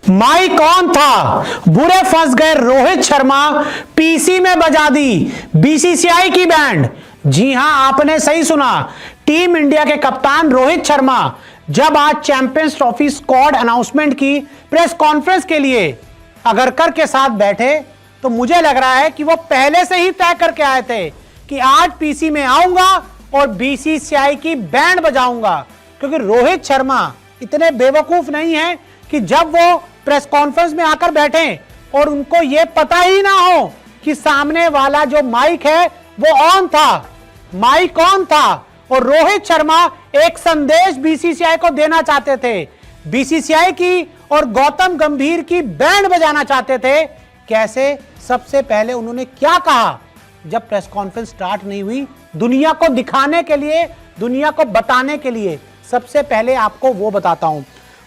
Mic कौन था, बुरे फंस गए रोहित शर्मा, पीसी में बजा दी बीसीसीआई की बैंड। जी हां, आपने सही सुना। टीम इंडिया के कप्तान रोहित शर्मा जब आज चैंपियंस ट्रॉफी स्क्वाड अनाउंसमेंट की प्रेस कॉन्फ्रेंस के लिए अगरकर के साथ बैठे, तो मुझे लग रहा है कि वो पहले से ही तय करके आए थे कि आज पीसी में आऊंगा और बीसीसीआई की बैंड बजाऊंगा। क्योंकि रोहित शर्मा इतने बेवकूफ नहीं है कि जब वो प्रेस कॉन्फ्रेंस में आकर बैठे और उनको यह पता ही ना हो कि सामने वाला जो माइक है वो ऑन था, माइक ऑन था। और रोहित शर्मा एक संदेश बीसीसीआई को देना चाहते थे, बीसीसीआई की और गौतम गंभीर की बैंड बजाना चाहते थे। कैसे? सबसे पहले उन्होंने क्या कहा जब प्रेस कॉन्फ्रेंस स्टार्ट नहीं हुई, दुनिया को दिखाने के लिए, दुनिया को बताने के लिए। सबसे पहले आपको वो बताता हूं।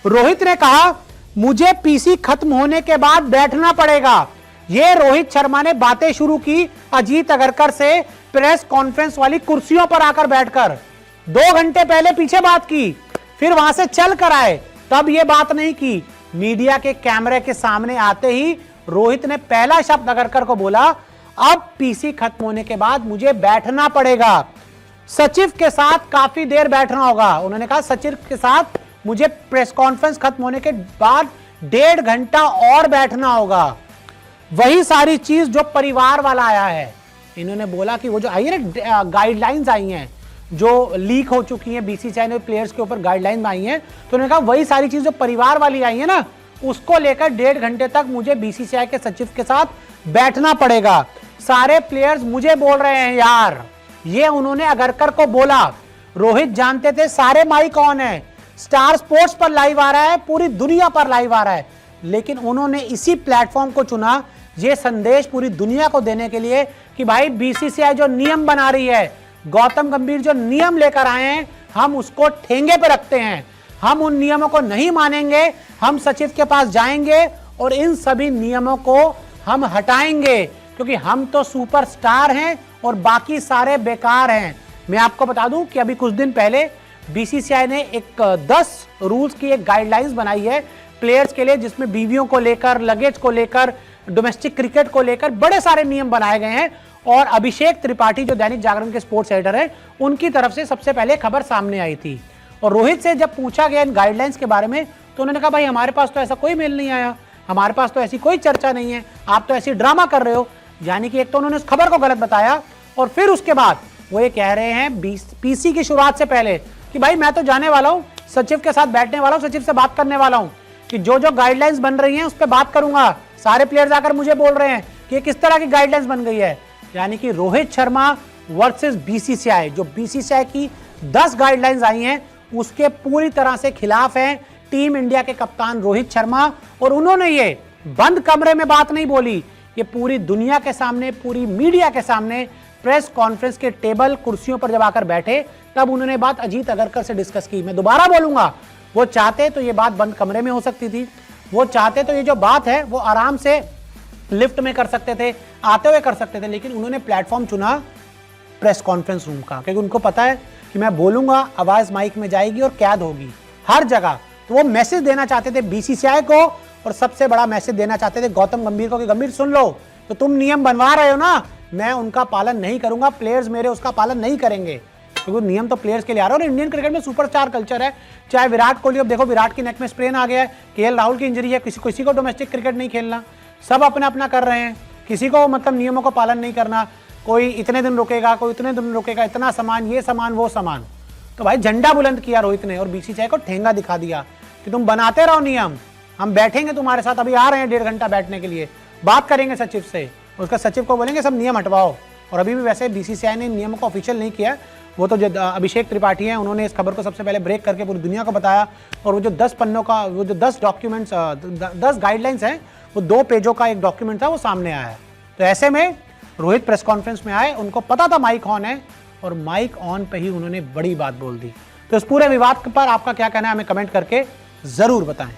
रोहित ने कहा, मुझे पीसी खत्म होने के बाद बैठना पड़ेगा। ये रोहित शर्मा ने बातें शुरू की अजीत अगरकर से प्रेस कॉन्फ्रेंस वाली कुर्सियों पर आकर बैठकर। 2 घंटे पहले पीछे बात की, फिर वहां से चल कर आए, तब यह बात नहीं की। मीडिया के कैमरे के सामने आते ही रोहित ने पहला शब्द अगरकर को बोला, अब पीसी खत्म होने के बाद मुझे बैठना पड़ेगा, सचिव के साथ काफी देर बैठना होगा। उन्होंने कहा सचिव के साथ मुझे प्रेस कॉन्फ्रेंस खत्म होने के बाद 1.5 घंटा और बैठना होगा। वही सारी चीज जो परिवार वाला आया है। इन्होंने बोला कि वो जो आई है ना गाइडलाइंस आई हैं, जो लीक हो चुकी हैं बीसीसीआई ने प्लेयर्स के ऊपर गाइडलाइन आई हैं, तो उन्होंने कहा वही सारी चीज जो परिवार वाली आई है ना, उसको लेकर 1.5 घंटे तक मुझे बीसीसीआई के सचिव के साथ बैठना पड़ेगा। सारे प्लेयर्स मुझे बोल रहे हैं यार, ये उन्होंने अगरकर को बोला। रोहित जानते थे सारे माइक ऑन है, स्टार स्पोर्ट्स पर लाइव आ रहा है, पूरी दुनिया पर लाइव आ रहा है, लेकिन उन्होंने इसी प्लेटफॉर्म को चुना ये संदेश पूरी दुनिया को देने के लिए कि भाई बीसीसीआई जो नियम बना रही है, गौतम गंभीर जो नियम लेकर आए हैं, हम उसको ठेंगे पे रखते हैं, हम उन नियमों को नहीं मानेंगे, हम सचिव के पास जाएंगे और इन सभी नियमों को हम हटाएंगे, क्योंकि हम तो सुपरस्टार हैं और बाकी सारे बेकार हैं। मैं आपको बता दूं कि अभी कुछ दिन पहले बीसीसीआई ने एक 10 रूल्स की एक गाइडलाइंस बनाई है प्लेयर्स के लिए, जिसमें बीवियों को लेकर, लगेज को लेकर, डोमेस्टिक क्रिकेट को लेकर बड़े सारे नियम बनाए गए हैं। और अभिषेक त्रिपाठी जो दैनिक जागरण के स्पोर्ट्स एडिटर हैं, उनकी तरफ से सबसे पहले खबर सामने आई थी। और रोहित से जब पूछा गया इन गाइडलाइंस के बारे में, तो उन्होंने कहा भाई हमारे पास तो ऐसा कोई मेल नहीं आया, हमारे पास तो ऐसी कोई चर्चा नहीं है, आप तो ऐसी ड्रामा कर रहे हो। यानी कि एक तो उन्होंने उस खबर को गलत बताया, और फिर उसके बाद वो ये कह रहे हैं पीसी की शुरुआत से पहले कि भाई मैं तो जाने वाला हूं, सचिव के साथ बैठने वाला हूं, सचिव से बात करने वाला हूं कि जो जो गाइडलाइंस बन रही हैं उस पर बात करूंगा। सारे प्लेयर्स आकर मुझे बोल रहे हैं कि ये किस तरह की गाइडलाइंस बन गई है। यानी कि रोहित शर्मा वर्सेस बीसीसीआई, जो बीसीसीआई की 10 गाइडलाइंस आई हैं उसके पूरी तरह से खिलाफ हैं टीम इंडिया के कप्तान रोहित शर्मा। और उन्होंने ये बंद कमरे में बात नहीं बोली, ये पूरी दुनिया के सामने, पूरी मीडिया के सामने प्रेस कॉन्फ्रेंस के टेबल कुर्सियों पर जब आकर बैठे, तब उन्होंने बात अजीत अगरकर से डिस्कस की। मैं दोबारा बोलूंगा, वो चाहते तो ये बात बंद कमरे में हो सकती थी, वो चाहते तो ये जो बात है वो आराम से लिफ्ट में कर सकते थे, आते हुए कर सकते थे, लेकिन उन्होंने प्लेटफॉर्म चुना प्रेस कॉन्फ्रेंस रूम का, क्योंकि उनको पता है कि मैं बोलूंगा आवाज माइक में जाएगी और कैद होगी हर जगह। तो वो मैसेज देना चाहते थे बीसीसीआई को, और सबसे बड़ा मैसेज देना चाहते थे गौतम गंभीर को कि गंभीर सुन लो, तो तुम नियम बनवा रहे हो ना, मैं उनका पालन नहीं करूंगा, प्लेयर्स मेरे उसका पालन नहीं करेंगे, क्योंकि नियम तो प्लेयर्स के लिए आ रहा है। और इंडियन क्रिकेट में सुपरस्टार कल्चर है, चाहे विराट कोहली, अब देखो विराट की नेक में स्प्रेन आ गया है, केएल राहुल की इंजरी है, किसी को डोमेस्टिक क्रिकेट नहीं खेलना, सब अपना अपना कर रहे हैं, किसी को मतलब नियमों का पालन नहीं करना, कोई इतने दिन रुकेगा, कोई इतने दिन रुकेगा, इतना सामान, ये सामान, वो सामान। तो भाई झंडा बुलंद किया रोहित ने और बीसीसीआई को ठेंगा दिखा दिया कि तुम बनाते रहो नियम, हम बैठेंगे तुम्हारे साथ, अभी आ रहे हैं 1.5 घंटा बैठने के लिए, बात करेंगे सचिव से, उसका सचिव को बोलेंगे सब नियम हटवाओ। और अभी भी वैसे बीसीसीआई ने नियमों को ऑफिशियल नहीं किया, वो तो जो अभिषेक त्रिपाठी हैं उन्होंने इस खबर को सबसे पहले ब्रेक करके पूरी दुनिया को बताया। और वो जो 10 पन्नों का, वो जो 10 डॉक्यूमेंट्स, 10 गाइडलाइंस हैं, वो 2 पेजों का एक डॉक्यूमेंट था, वो सामने आया है। तो ऐसे में रोहित प्रेस कॉन्फ्रेंस में आए, उनको पता था माइक ऑन है, और माइक ऑन पे ही उन्होंने बड़ी बात बोल दी। तो इस पूरे विवाद पर आपका क्या कहना है, हमें कमेंट करके जरूर बताएं।